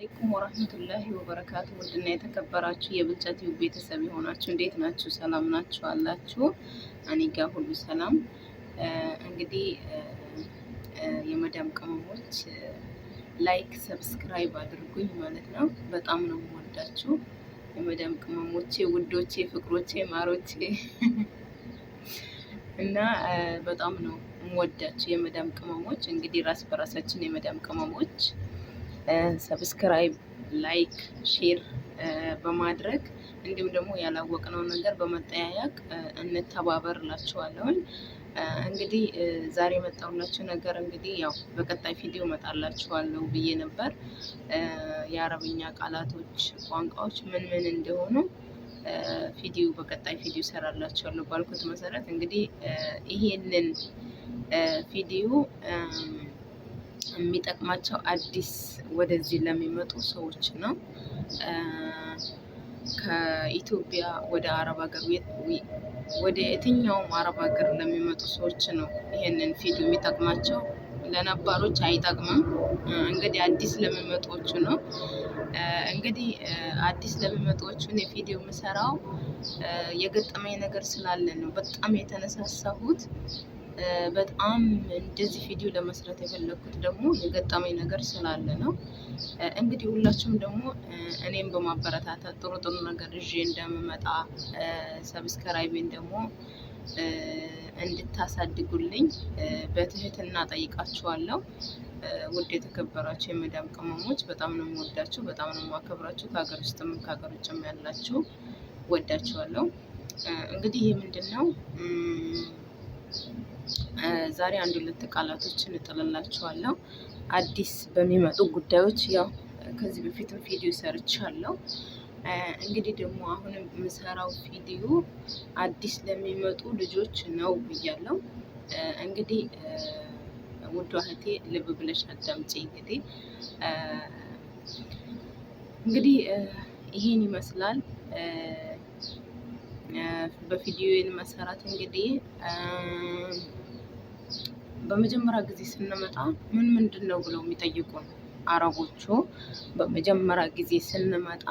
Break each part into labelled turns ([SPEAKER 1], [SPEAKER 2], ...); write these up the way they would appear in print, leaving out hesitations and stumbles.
[SPEAKER 1] አለይኩም ወራህመቱላሂ ወበረካቱ። ውድና የተከበራችሁ የብልጫ ቲዩብ ቤተሰብ የሆናችሁ እንዴት ናችሁ? ሰላም ናችሁ አላችሁ? እኔ ጋር ሁሉ ሰላም። እንግዲህ የመዳም ቅመሞች ላይክ ሰብስክራይብ አድርጉኝ ማለት ነው። በጣም ነው የምወዳችሁ የመዳም ቅመሞቼ፣ ውዶቼ፣ ፍቅሮቼ፣ ማሮቼ እና በጣም ነው የምወዳችሁ የመዳም ቅመሞች። እንግዲህ ራስ በራሳችን የመዳም ቅመሞች ሰብስክራይብ፣ ላይክ፣ ሼር በማድረግ እንዲሁም ደግሞ ያላወቅነው ነገር በመጠያየቅ እንተባበር እላችኋለሁኝ። እንግዲህ ዛሬ የመጣሁላችሁ ነገር እንግዲህ ያው በቀጣይ ቪዲዮ እመጣላችኋለሁ ብዬ ነበር። የአረብኛ ቃላቶች፣ ቋንቋዎች ምን ምን እንደሆኑ ቪዲዮ በቀጣይ ቪዲዮ እሰራላችኋለሁ ባልኩት መሰረት እንግዲህ ይሄንን ቪዲዮ የሚጠቅማቸው አዲስ ወደዚህ ለሚመጡ ሰዎች ነው። ከኢትዮጵያ ወደ አረብ ሀገር ወደ የትኛውም አረብ ሀገር ለሚመጡ ሰዎች ነው ይሄንን ቪዲዮ የሚጠቅማቸው። ለነባሮች አይጠቅምም። እንግዲህ አዲስ ለሚመጡዎቹ ነው። እንግዲህ አዲስ ለሚመጡዎቹ ነው ቪዲዮ የምሰራው የገጠመኝ ነገር ስላለ ነው በጣም የተነሳሳሁት። በጣም እንደዚህ ቪዲዮ ለመስራት የፈለኩት ደግሞ የገጠመኝ ነገር ስላለ ነው። እንግዲህ ሁላችሁም ደግሞ እኔም በማበረታታት ጥሩ ጥሩ ነገር ይዤ እንደምመጣ ሰብስክራይቤን ደግሞ እንድታሳድጉልኝ በትህትና ጠይቃችኋለሁ። ውድ የተከበራችሁ የመዳም ቅመሞች በጣም ነው የምወዳችሁ፣ በጣም ነው የማከብራችሁ። ከሀገር ውስጥም ከሀገር ውጭም ያላችሁ ወዳችኋለሁ። እንግዲህ ይህ ምንድን ነው? ዛሬ አንድ ሁለት ቃላቶችን እጥልላችኋለሁ አዲስ በሚመጡ ጉዳዮች። ያው ከዚህ በፊትም ቪዲዮ ሰርቻለሁ። እንግዲህ ደግሞ አሁንም የምሰራው ቪዲዮ አዲስ ለሚመጡ ልጆች ነው ብያለሁ። እንግዲህ ውዷ እህቴ ልብ ብለሽ አዳምጪ። እንግዲህ ይሄን ይመስላል በቪዲዮን መሰራት። እንግዲህ በመጀመሪያ ጊዜ ስንመጣ ምንድን ነው ብለው የሚጠይቁን አረቦቹ። በመጀመሪያ ጊዜ ስንመጣ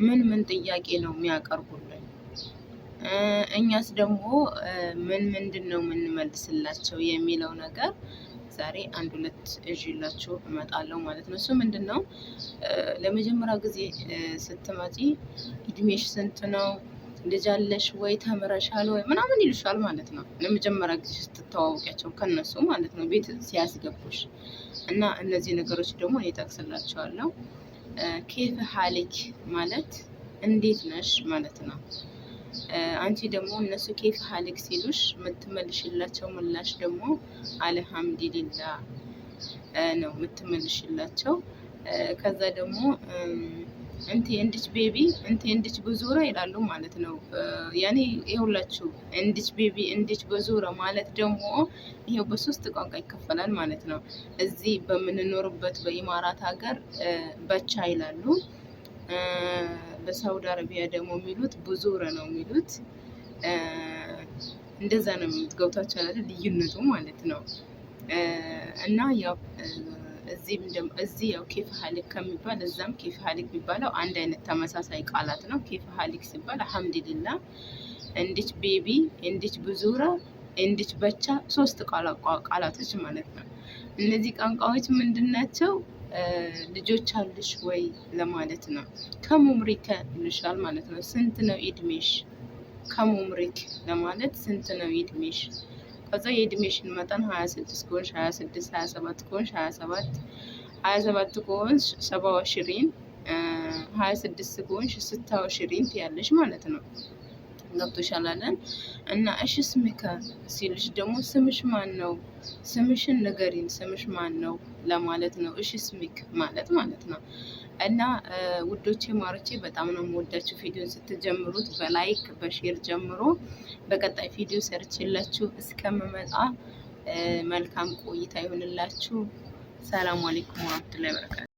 [SPEAKER 1] ምን ጥያቄ ነው የሚያቀርቡልን? እኛስ ደግሞ ምንድን ነው የምንመልስላቸው የሚለው ነገር ዛሬ አንድ ሁለት እዥላችሁ እመጣለሁ ማለት ነው። እሱ ምንድን ነው? ለመጀመሪያ ጊዜ ስትመጪ እድሜሽ ስንት ነው? ልጅ አለሽ ወይ? ተምረሻል ወይ? ምናምን ይሉሻል ማለት ነው። ለመጀመሪያ ጊዜ ስትተዋወቂያቸው ከነሱ ማለት ነው ቤት ሲያስገቡሽ። እና እነዚህ ነገሮች ደግሞ እኔ እጠቅስላቸዋለሁ። ኬፍ ሀሊክ ማለት እንዴት ነሽ ማለት ነው። አንቺ ደግሞ እነሱ ኬፍ ሀሊክ ሲሉሽ የምትመልሽላቸው ምላሽ ደግሞ አልሐምዱሊላ ነው የምትመልሽላቸው። ከዛ ደግሞ እንቴ እንድች ቤቢ እንቴ እንድች በዙራ ይላሉ ማለት ነው። ያኔ ይኸውላችሁ እንድች ቤቢ እንድች በዙራ ማለት ደግሞ ይሄው በሶስት ቋንቋ ይከፈላል ማለት ነው። እዚህ በምንኖርበት በኢማራት ሀገር በቻ ይላሉ። በሳውዲ አረቢያ ደግሞ የሚሉት ብዙረ ነው የሚሉት። እንደዛ ነው የሚሉት። ገብታችሁ አይደል? ልዩነቱ ማለት ነው። እና ያው እዚህ ያው ኬፍ ሀሊክ ከሚባል እዛም ኬፍ ሀሊክ የሚባለው አንድ አይነት ተመሳሳይ ቃላት ነው። ኬፍ ሀሊክ ሲባል አልሐምዱሊላ፣ እንድች ቤቢ፣ እንድች ብዙራ፣ እንድች በቻ ሶስት ቃላቶች ማለት ነው። እነዚህ ቋንቋዎች ምንድን ናቸው? ልጆች አሉሽ ወይ ለማለት ነው። ከሙምሪከ ይሉሻል ማለት ነው። ስንት ነው ኢድሜሽ? ከሙምሪክ ለማለት ስንት ነው ኢድሜሽ? ከዛ የእድሜሽን መጠን 26 ከሆንሽ 26፣ 27 ከሆንሽ 27፣ 27 ከሆንሽ 27፣ 26 ከሆንሽ 26 ያለሽ ማለት ነው። ገብቶሻል አይደል? እና እሺ ስምከ ሲልሽ ደግሞ ስምሽ ማን ነው? ስምሽን ንገሪን፣ ስምሽ ማን ነው ለማለት ነው። እሺ ስምክ ማለት ነው። እና ውዶቼ ማሮቼ በጣም ነው የምወዳችሁ። ቪዲዮን ስትጀምሩት በላይክ በሼር ጀምሮ። በቀጣይ ቪዲዮ ሰርችላችሁ እስከምመጣ መልካም ቆይታ ይሆንላችሁ። ሰላም አለይኩም ወራህመቱላሂ ወበረካቱ።